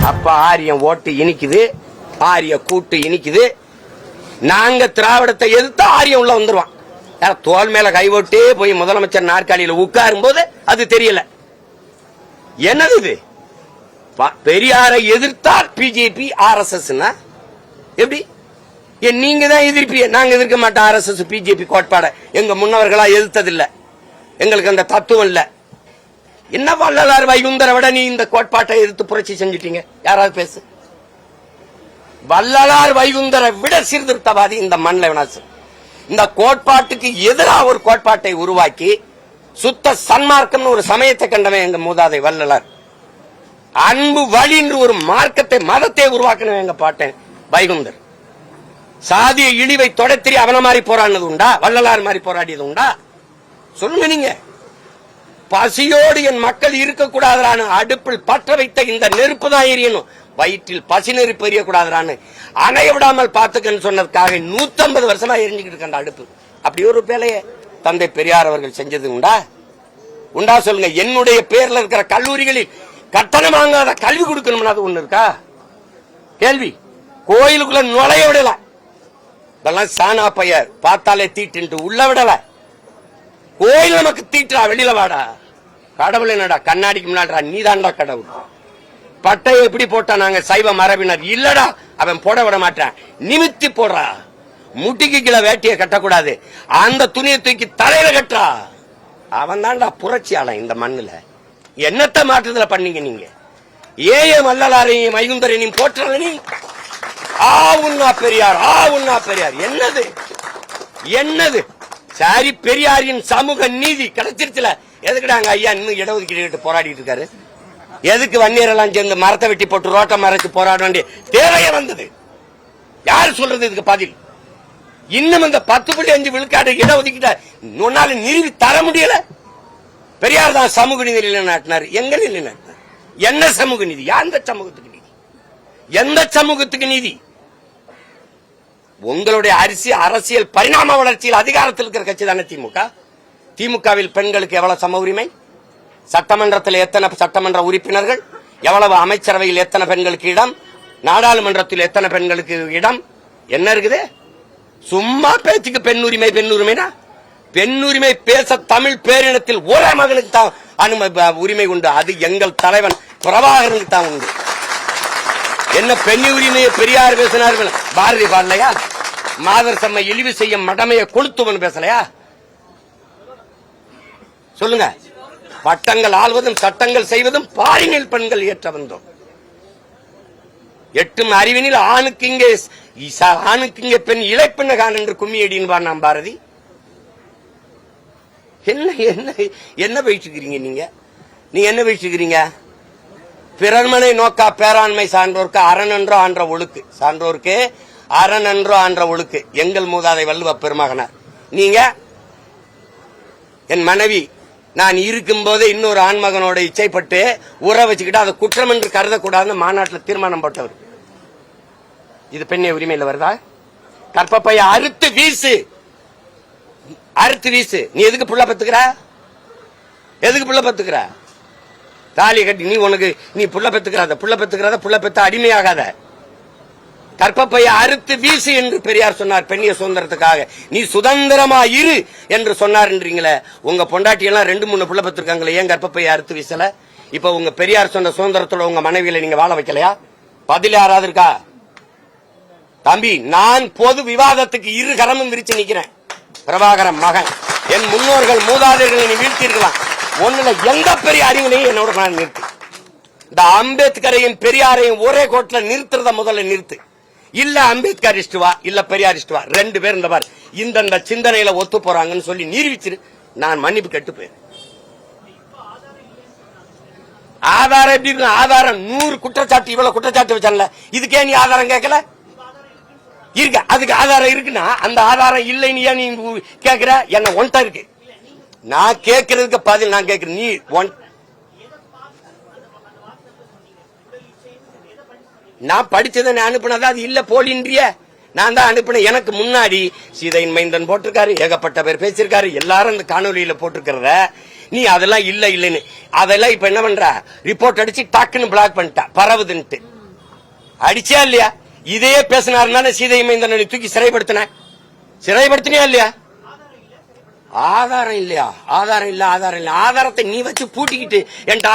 அப்ப ஆரியம் ஓட்டு இனிக்குது, ஆரிய கூட்டு இனிக்குது. நாங்க திராவிடத்தை எதிர்த்து ஆரியம் உள்ள வந்துருவான். தோல் மேல கைவிட்டே போய் முதலமைச்சர் நாற்காலியில உட்காரும் போது அது தெரியல. என்னது இது? பெரியாரை எதிர்த்தால் பிஜேபி RSS எப்படி? நீங்க தான் எதிர்ப்பீங்க, நாங்க எதிர்க்க மாட்டோம். RSS பிஜேபி கோட்பாட எங்க முன்னவர்களா எதிர்த்ததில்லை, எங்களுக்கு அந்த தத்துவம் இல்ல. என்ன வள்ளலார் வைகுந்தரை விட நீ இந்த கோட்பாட்டை எதிர்த்து புரட்சி செஞ்சிட்டீங்க? யாராவது பேசு. வள்ளலார் வைகுந்தரை விட சீர்திருத்தவாதி இந்த மண்ணில் வினாசு. இந்த கோட்பாட்டுக்கு எதிராக ஒரு கோட்பாட்டை உருவாக்கி சுத்த சன்மார்க்கம் ஒரு சமயத்தை கண்டவன் எங்க மூதாதை வள்ளலார். அன்பு வழி என்று ஒரு மார்க்கத்தை மதத்தை உருவாக்கணும் எங்க பாட்டேன் வைகுந்தர். சாதிய இழிவை தொடர்த்தி அவன மாதிரி போராடினது உண்டா? வள்ளலார் மாதிரி போராடியது உண்டா? சொல்லுங்க நீங்க. பசியோடு என் மக்கள் இருக்கக்கூடாதான்னு அடுப்பில் பற்ற வைத்த இந்த நெருப்பு தான் எரியணும், வயிற்றில் பசி நெருப்பு எரியக்கூடாதான்னு அணைய விடாமல் பார்த்துக்கன்னு சொன்னதுக்காக 150 வருஷமா எரிஞ்சுக்கிட்டு இருக்க அடுப்பு. அப்படி ஒரு வேலையை தந்தை பெரியார் அவர்கள் செஞ்சது உண்டா? உண்டா சொல்லுங்க. என்னுடைய பேர்ல இருக்கிற கல்லூரிகளில் கட்டணம் வாங்காத கல்வி கொடுக்கணும், அது ஒண்ணு இருக்கா? கேள்வி. கோயிலுக்குள்ள நுழைய விடல, இதெல்லாம் சானா பையர் பார்த்தாலே தீட்டு உள்ள விடல. கோயில் நமக்கு தீட்டுறா, வெளியில வாடா. கடவுள் என்னடா கண்ணாடிக்கு முன்னாடிடா, நீதான்டா கடவுள். பட்டையை எப்படி போட்டா நாங்க சைவ மரபினர் இல்லடா, அவன் போட விட மாட்டான். நிமித்தி போடுறா. முட்டிக்கு கீழே வேட்டியை கட்டக்கூடாது, அந்த துணியை தூக்கி தலையில கட்டா. அவன் தான்டா புரட்சியாளன் இந்த மண்ணுல. என்னத்த மாற்றத்துல பண்ணீங்க நீங்க? ஏன் வள்ளலாரையும் வைகுந்தரையும் போற்றல நீ? ஆவுன்னா பெரியார், ஆவுன்னா பெரியார். என்னது என்னது? சாரி, பெரியாரின் சமூக நீதி கிடைச்சிருச்சுல. எதுக்குடாங்க ஐயா இன்னும் இடஒதுக்கீடு போராடிட்டு இருக்காரு? எதுக்கு வன்னியரெல்லாம் சேர்ந்து மரத்தை வெட்டி போட்டு ரோட்டை மறைச்சு போராட வேண்டிய தேவையே வந்தது? யாரு சொல்றது இதுக்கு பதில்? இன்னும் இந்த 10.5 விழுக்காடு இடஒதுக்கீட்ட உன்னால நிறுவி தர முடியல. பெரியார் தான் சமூக நீதி நிலைநாட்டினார். எங்க நிலைநாட்டினார்? என்ன சமூக நீதி? எந்த சமூகத்துக்கு நீதி? எந்த சமூகத்துக்கு நீதி? உங்களுடைய அரசியல் பரிணாம வளர்ச்சியில் அதிகாரத்தில் இருக்கிற கட்சி தானே திமுக. திமுகவில் பெண்களுக்கு எவ்வளவு சம உரிமை? சட்டமன்றத்தில் எத்தனை சட்டமன்ற உறுப்பினர்கள்? எவ்வளவு அமைச்சரவையில் எத்தனை பெண்களுக்கு இடம்? நாடாளுமன்றத்தில் எத்தனை பெண்களுக்கு இடம்? என்ன இருக்குது? சும்மா பேச்சுக்கு பெண் உரிமை பெண் உரிமைனா? பெண் உரிமை பேச தமிழ் பேரினத்தில் ஒரே மகனுக்கு தான் உரிமை உண்டு. அது எங்கள் தலைவன் பிரபாகரனுக்கு தான் உண்டு. என்ன பெண் உரிமையை பெரியார் பேசினார்கள்? பாரதி பாடலையா? மாதர் சம்மை இழிவு செய்ய மடமையை கொளுத்துவன் பேசலையா? சொல்லுங்க. பட்டங்கள் ஆள்வதும் சட்டங்கள் செய்வதும் பாரினில் பெண்கள் ஏற்ற வந்தோம். எட்டும் அறிவினில் ஆணுக்கு இங்கே பெண் இளைப்பெண்ண கான் என்று கும்மியடின்பார் நாம் பாரதி. என்ன என்ன என்ன பேசிக்கிறீங்க நீங்க? நீங்க என்ன பேசிக்கிறீங்க? பிறர்மனை நோக்கா பேராண்மை சான்றோருக்கு அரணன்றோ ஆன்ற ஒழுக்கு, சான்றோருக்கு அரணன்றோ ஆன்ற ஒழுக்கு எங்கள் மூதாதை வள்ளுவ பெருமகனார். நீங்க என் மனைவி நான் இருக்கும் போதே இன்னொரு ஆண்மகனோட இச்சைப்பட்டு உற வச்சுக்கிட்டு அதை குற்றம் என்று கருதக்கூடாதுன்னு மாநாட்டில் தீர்மானம் போட்டவர். இது பெண்ணை உரிமையில வருதா? கற்பப்பைய அறுத்து வீசு, அறுத்து வீசு. நீ எதுக்கு புள்ள பத்துக்கிற? எதுக்கு புள்ள பத்துக்கிற? தாலி கட்டி நீ புள்ள பெத்துக்கிறத புள்ள பெத்துக்கிறத புள்ள பெத்த அடிமையாகாத. கற்பப்பைய அறுத்து வீசு என்று பெரியார் சொன்னார் பெண்ணிய சுதந்திரத்துக்காக. நீ சுதந்திரமா இரு என்று சொன்னார்ன்றீங்களே. உங்க பொண்டாட்டி எல்லாம் 2-3 புள்ள பெற்றிருக்காங்களே, ஏன் கற்பப்பைய அறுத்து வீசல? இப்ப உங்க பெரியார் சொன்ன சுதந்திரத்தோட உங்க மனைவியில நீங்க வாழ வைக்கலையா? பதில் யாராவது இருக்கா? தம்பி, நான் பொது விவாதத்துக்கு 2 கரமும் விரிச்சு நிக்கிறேன். பிரபாகரன் மகன், என் முன்னோர்கள் மூதாதையர்களை நீ வீழ்த்தி இருக்கலாம். ஒண்ணுல எந்த பெரிய அறிவினையும் என்னோட நிறுத்து. இந்த அம்பேத்கரையும் பெரியாரையும் ஒரே கோட்ல நிறுத்துறத முதல்ல நிறுத்து. இல்ல அம்பேத்கர் இஷ்டுவா, இல்ல பெரியார் இஷ்டுவா, 2 பேர் இந்த பாரு இந்த சிந்தனையில ஒத்து போறாங்கன்னு சொல்லி நிரூபிச்சிரு. நான் மன்னிப்பு கெட்டு போயிரு. ஆதாரம் எப்படி இருக்கு? ஆதாரம் 100 குற்றச்சாட்டு, இவ்வளவு குற்றச்சாட்டு வச்சால, இதுக்கே நீ ஆதாரம் கேட்கல? இருக்க, அதுக்கு ஆதாரம் இருக்குன்னா அந்த ஆதாரம் இல்லைன்னு ஏன் நீ கேக்குற? என்ன ஒன்ட்ட இருக்கு. நான் கேட்கறதுக்கு பதில் நான் கேட்கிறேன். நீ நான் படிச்சதை நான் அனுப்பினதா? அது இல்ல போலின்றிய. நான் தான் அனுப்பினேன். எனக்கு முன்னாடி சீதையின் மைந்தன் போட்டிருக்காரு, ஏகப்பட்ட பேர் பேசியிருக்காரு, எல்லாரும் இந்த காணொலியில போட்டிருக்கிறத நீ அதெல்லாம் இல்ல இல்லன்னு அதெல்லாம் இப்ப என்ன பண்ற? ரிப்போர்ட் அடிச்சு டாக்குன்னு பிளாக் பண்ணிட்ட, பரவுதுன்ட்டு. அடிச்சா இல்லையா? இதே பேசினாருன்னா சீதை மைந்தனை தூக்கி சிறைப்படுத்தினியா இல்லையா? ஆதாரம் இல்லையா? ஆதாரம் இல்ல. ஆதாரத்தை நீ வச்சு பூட்டிக்கிட்டு என்கிட்ட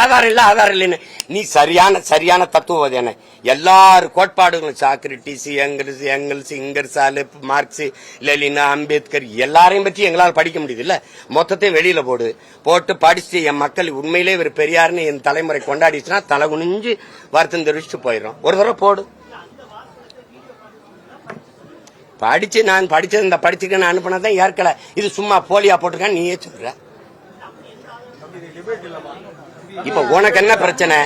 ஆதாரம் இல்லைன்னு நீ சரியான தத்துவவாதி என்ன? எல்லாரு கோட்பாடுகளும் Socrates, Engels, Ingersoll, Marx, Lenin, Ambedkar எல்லாரையும் பத்தி எங்களால் படிக்க முடியுது இல்ல? மொத்தத்தையும் வெளியில போட்டு படிச்சுட்டு என் மக்கள் உண்மையிலே இவர் பெரியாருன்னு என் தலைமுறை கொண்டாடிச்சுன்னா தலை குனிஞ்சு வருத்தம் தெரிவிச்சுட்டு போயிடும். ஒரு தடவை போடு. நான் படிச்சது இந்த படிச்சுக்க அனுப்பினதான் ஏற்கல. இது சும்மா போலியா போட்டிருக்கான்னு நீயே சொல்ற. இப்ப உனக்கு என்ன பிரச்சனை?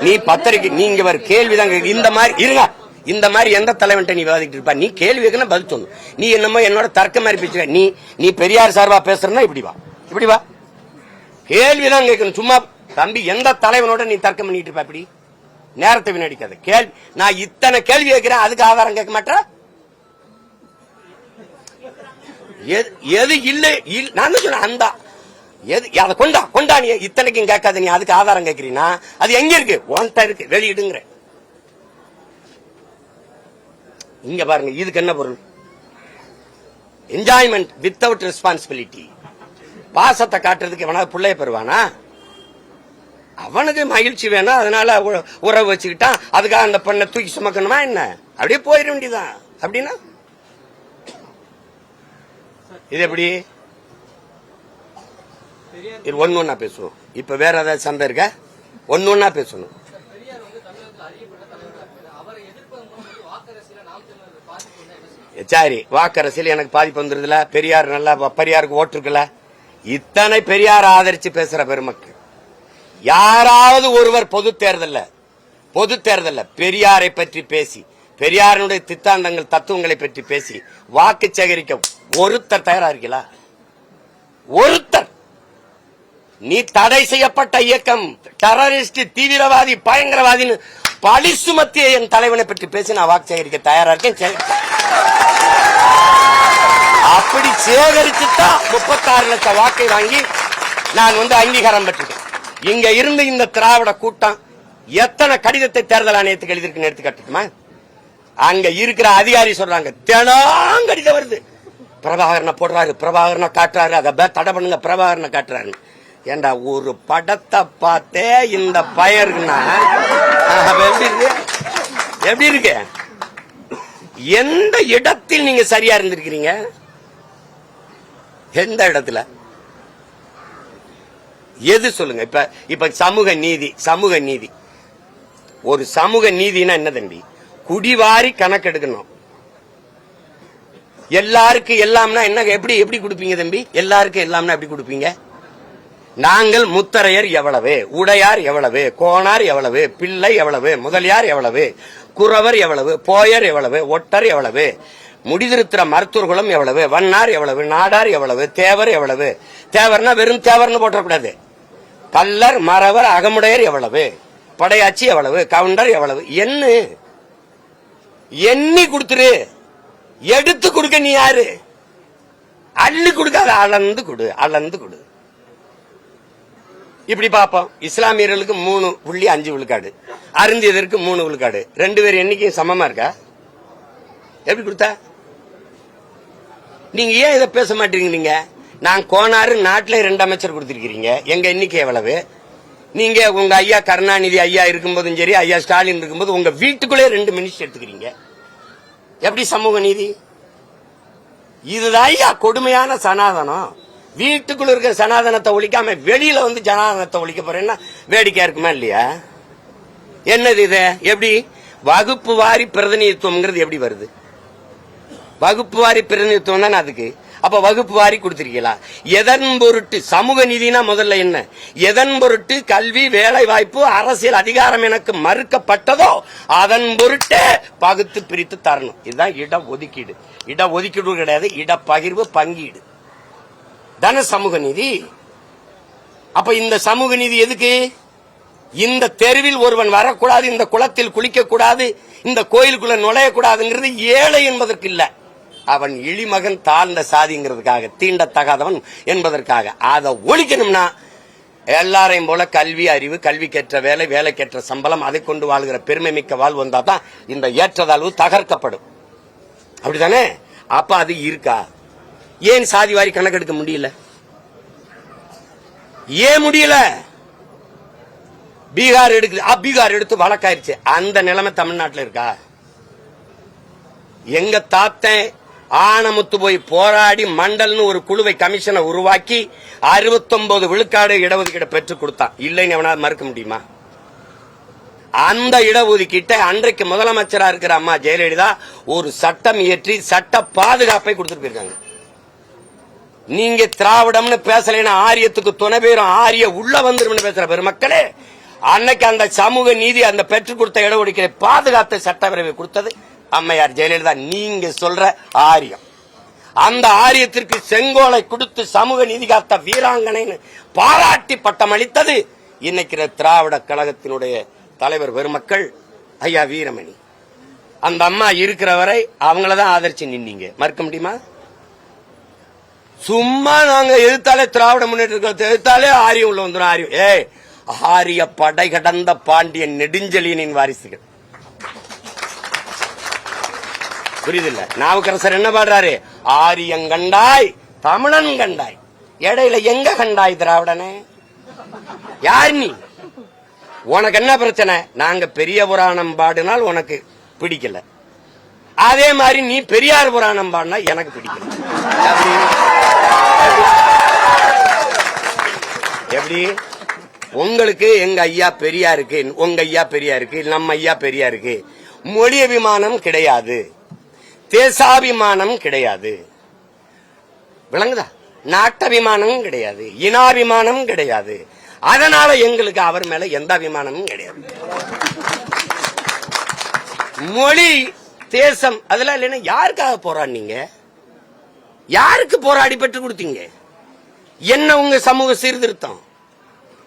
நீ பத்திரிக்கை நீங்க வர கேள்விதான் இந்த மாதிரி எந்த தலைவன்ட்ட நீ விவாதிட்டு இருப்பா? நீ கேள்வி பதில் சொல்லணும். நீ என்னமோ என்னோட தர்க்க மாதிரி பேசுற. நீ பெரியார் சார்பா பேசுறன்னா இப்படி வா கேள்விதான் கேட்கணும். சும்மா தம்பி எந்த தலைவனோட நீ தர்க்கம் பண்ணிட்டு இருப்ப? இப்படி நேரத்தை வீணடிக்காத. கேள்வி நான் இத்தனை கேள்வி கேட்கிறேன், அதுக்கு ஆதாரம் கேட்க மாட்டேன். எது இல்ல நான் சொன்ன அந்த அதை கொண்டா நீ இத்தனைக்கும் கேட்காத. நீ அதுக்கு ஆதாரம் கேட்கிறீனா அது எங்க இருக்கு? ஒன்ட்ட இருக்கு, வெளியிடுங்கிற. இங்க பாருங்க, இதுக்கு என்ன பொருள்? Enjoyment without responsibility. பாசத்தை காட்டுறதுக்கு எவனாவது பிள்ளைய பெறுவானா? அவனுக்கு மகிழ்ச்சி வேணும், அதனால உறவு வச்சுக்கிட்டான். அதுக்காக அந்த பெண்ணை தூக்கி சுமக்கணுமா என்ன? அப்படியே போயிட வேண்டியதான். அப்படின்னா இது எப்படி? ஒன்னா பேசுவோம். இப்ப வேற ஏதாவது சண்டை இருக்க? ஒன்னா பேசணும். சரி, வாக்கரசியல் எனக்கு பாதிப்பு வந்துருதுல. பெரியார் நல்லா பெரியாருக்கு ஓட்டு இருக்குல்ல. இத்தனை பெரியார் ஆதரிச்சு பேசுற பெருமக்கள் யாராவது ஒருவர் பொது தேர்தல்ல பெரியாரை பற்றி பேசி, பெரியாருடைய சித்தாந்தங்கள் தத்துவங்களை பற்றி பேசி வாக்கு சேகரிக்க ஒருத்தர் தயாரா இருக்கீங்களா? ஒருத்தர். நீ தடை செய்யப்பட்ட இயக்கம், டெரரிஸ்ட், தீவிரவாதி, பயங்கரவாதின்னு பழி சுமத்திய என் தலைவனை பற்றி பேசி நான் வாக்கு சேகரிக்க தயாரா இருக்கேன். அப்படி சேகரிச்சுதான் 36 லட்சம் வாக்கை வாங்கி நான் அங்கீகாரம் பெற்றிருக்கேன். இங்க இருந்து இந்த திராவிட கூட்டம் எத்தனை கடிதத்தை தேர்தல் ஆணையத்துக்கு எழுதிருக்குன்னு எடுத்து கட்டுமா? அங்க இருக்கிற அதிகாரி சொல்றாங்க, தினம் கடிதம் வருது. பிரபாகரனை போடுறாரு, பிரபாகரனை காட்டுறாரு, அதை தடை பண்ணுங்க, பிரபாகரனை காட்டுறாரு. ஏண்டா ஒரு படத்தை பார்த்தே இந்த பயருக்குன்னா எப்படி இருக்கு? எந்த இடத்தில் நீங்க சரியா இருந்திருக்கிறீங்க? எந்த இடத்துல? எது சொல்லுங்க. இப்ப சமூக நீதி ஒரு சமூக நீதினா என்ன தம்பி? குடிவாரி கணக்கெடுக்கணும். எல்லாருக்கும் எல்லாம்னா என்ன? எப்படி கொடுப்பீங்க தம்பி? எல்லாருக்கும் எல்லாம்னா எப்படி கொடுப்பீங்க? நாங்கள் முத்தரையர் எவ்வளவு, உடையார் எவ்வளவு, கோணார் எவ்வளவு, பிள்ளை எவ்வளவு, முதலியார் எவ்வளவு, குறவர் எவ்வளவு, போயர் எவ்வளவு, ஒட்டர் எவ்வளவு, முடிதிருத்திர மருத்துவர்களும் எவ்வளவு, வண்ணார் எவ்வளவு, நாடார் எவ்வளவு, தேவர் எவ்வளவு. தேவர்னா வெறும் தேவர்னு போட்டக்கூடாது. கல்லர், மறவர், அகமுடையர் எவ்வளவு, படையாச்சி எவ்வளவு, கவுண்டர் எவ்வளவு, எண்ணி கொடுத்துரு. எடுத்து கொடுக்க நீ யாரு? அள்ளி கொடுக்காத, அளந்து கொடு. இப்படி பாப்போம். இஸ்லாமியர்களுக்கு 3.5 விழுக்காடு, அருந்தியதற்கு 3 விழுக்காடு. 2 பேர் எண்ணிக்கையும் சமமா இருக்கா? எப்படி கொடுத்தா? நீங்க ஏன் இதை பேச மாட்டீங்க? நீங்க நான் கோனாறு நாட்டில் 2 அமைச்சர் கொடுத்திருக்கீங்க. எங்க எண்ணிக்கை எவ்வளவு? நீங்க உங்க ஐயா கருணாநிதி ஐயா இருக்கும்போதும் சரி, ஐயா ஸ்டாலின் இருக்கும்போது உங்க வீட்டுக்குள்ளே 2 மினிஸ்டர் எடுத்துக்கிறீங்க. எப்படி சமூக நீதி? இதுதான் ஐயா கொடுமையான சனாதனம். வீட்டுக்குள்ள இருக்கிற சனாதனத்தை ஒழிக்காம வெளியில ஜனாதனத்தை ஒழிக்க போறேன்னா வேடிக்கையா இருக்குமா இல்லையா? என்னது இது? எப்படி வகுப்பு வாரி பிரதிநிதித்துவம் எப்படி வருது? வகுப்பு வாரி பிரதிநிதித்துவம் தானே அதுக்கு. அப்ப வகுப்பு வாரி கொடுத்திருக்கீங்களா? எதன் பொருட்டு சமூக நீதினா முதல்ல என்ன? எதன் பொருட்டு கல்வி, வேலை வாய்ப்பு, அரசியல் அதிகாரம் எனக்கு மறுக்கப்பட்டதோ அதன் பொருட்டே பகுத்து பிரித்து தரணும். இதுதான் இடஒதுக்கீடு. இடஒதுக்கீடு கிடையாது, இடப்பகிர்வு, பங்கீடு தானே சமூக நீதி. அப்ப இந்த சமூக நீதி எதுக்கு? இந்த தெருவில் ஒருவன் வரக்கூடாது, இந்த குளத்தில் குளிக்க கூடாது, இந்த கோயிலுக்குள்ள நுழையக்கூடாதுங்கிறது ஏழை என்பதற்கு இல்ல, அவன் இழிமகன், தாழ்ந்த சாதிங்கிறதுக்காக, தீண்டத்தகாதவன் என்பதற்காக. அதை ஒழிக்கணும்னா எல்லாரையும் போல கல்வி அறிவு, கல்விக்கேற்ற வேலை, வேலைக்கேற்ற சம்பளம், அதை கொண்டு வாழ்கிற பெருமை மிக்க வாழ்வு வந்தா தான் இந்த ஏற்றதாழ்வு தகர்க்கப்படும். அப்படித்தானே? அப்ப அது இருக்கா? ஏன் சாதி வாரி கணக்கெடுக்க முடியல? ஏன் முடியல? பீகார் எடுத்து வழக்காயிருச்சு. அந்த நிலைமை தமிழ்நாட்டில் இருக்கா? எங்க தாத்தன் ஆனமுத்து போய் போராடி மண்டல்னு ஒரு குழுவை, கமிஷனை உருவாக்கி 69 விழுக்காடு இடஒதுக்கீடு பெற்றுக் கொடுத்தான். இல்லைன்னு எவனாவது மறுக்க முடியுமா? அந்த இடஒதுக்கீட்டை அன்றைக்கு முதலமைச்சரா இருக்கிற அம்மா ஜெயலலிதா ஒரு சட்டம் இயற்றி சட்ட பாதுகாப்பை கொடுத்துட்டு போயிருக்காங்க. நீங்க திராவிடம்னு பேசலைன்னா ஆரியத்துக்கு துணை பேரும் ஆரிய உள்ள வந்துரும் பேசுற பெருமக்களே, அன்னைக்கு அந்த சமூக நீதி, அந்த பெற்றுக் கொடுத்த இடஒதுக்கீடு பாதுகாத்த சட்டப்பேரவை கொடுத்தது அம்மையார் ஜெயலலிதா. நீங்க சொல்ற ஆரியம், அந்த ஆரியத்திற்கு செங்கோலை கொடுத்து சமூக நீதி காத்த வீராங்கனைன்னு பாராட்டி பட்டம் அளித்தது இன்னைக்கு திராவிட கழகத்தினுடைய தலைவர் பெருமக்கள் ஐயா வீரமணி. அந்த அம்மா இருக்கிற வரை அவங்களதான் ஆதரிச்சு நின்னீங்க. மறுக்க முடியுமா? சும்மா நாங்க எதிர்த்தாலே திராவிட முன்னேற்ற எதிர்த்தாலே ஆரியம் உள்ள வந்துடும். ஆரியம் ஆரிய படை கடந்த பாண்டியன் நெடுஞ்செழியனின் வாரிசுகள். புரியுதில்ல? நாவுக்கரசர் என்ன பாடுறாரு? ஆரியங்கண்டாய் தமிழன் கண்டாய், இடையில எங்க கண்டாய் திராவிடனே? யார் நீ? உனக்கு என்ன பிரச்சனை? நாங்க பெரிய புராணம் பாடினால் உனக்கு பிடிக்கல, அதே மாதிரி நீ பெரியார் புராணம் பாடினா எனக்கு பிடிக்கல. எப்படி? உங்களுக்கு எங்க ஐயா பெரியாருக்கு, உங்க ஐயா பெரியாருக்கு, நம்ம ஐயா பெரியாருக்கு மொழி அபிமானம் கிடையாது, தேசாபிமானம் கிடையாது. விளங்குதா? நாட்டபிமானம் கிடையாது, இனாபிமானம் கிடையாது. அதனால எங்களுக்கு அவர் மேல எந்த அபிமானமும் கிடையாது. மொழி, தேசம் அதெல்லாம் இல்லைன்னா யாருக்காக போராடினீங்க? யாருக்கு போராடி பெற்று கொடுத்தீங்க? என்ன உங்க சமூக சீர்திருத்தம்?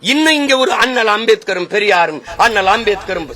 இன்னும் இங்க ஒரு அண்ணல் அம்பேத்கரும் பெரியாரும், அண்ணல் அம்பேத்கரும்